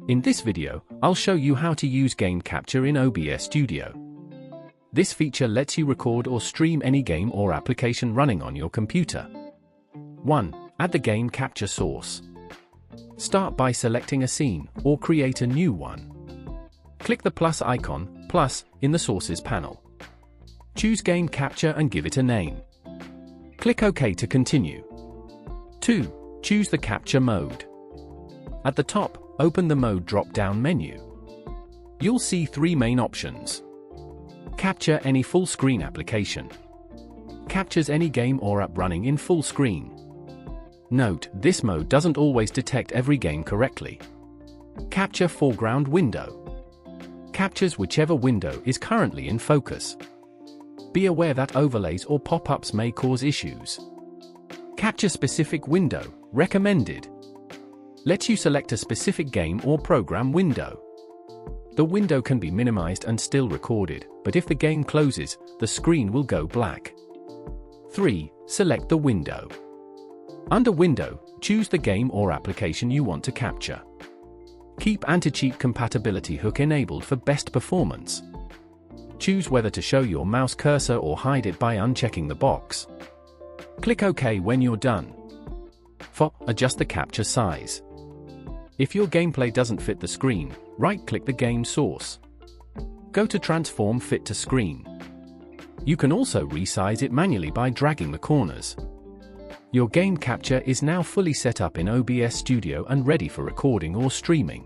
In this video, I'll show you how to use game capture in OBS Studio. This feature lets you record or stream any game or application running on your computer. 1. Add the game capture source. Start by selecting a scene, or create a new one. Click the plus icon, plus, in the Sources panel. Choose Game Capture and give it a name. Click OK to continue. 2. Choose the capture mode. At the top, open the Mode drop-down menu. You'll see 3 main options. Capture any full-screen application. Captures any game or app running in full screen. Note, this mode doesn't always detect every game correctly. Capture foreground window. Captures whichever window is currently in focus. Be aware that overlays or pop-ups may cause issues. Capture specific window, recommended. Lets you select a specific game or program window. The window can be minimized and still recorded, but if the game closes, the screen will go black. 3. Select the window. Under Window, choose the game or application you want to capture. Keep anti-cheat compatibility hook enabled for best performance. Choose whether to show your mouse cursor or hide it by unchecking the box. Click OK when you're done. 4. Adjust the capture size. If your gameplay doesn't fit the screen, right-click the game source. Go to Transform Fit to Screen. You can also resize it manually by dragging the corners. Your game capture is now fully set up in OBS Studio and ready for recording or streaming.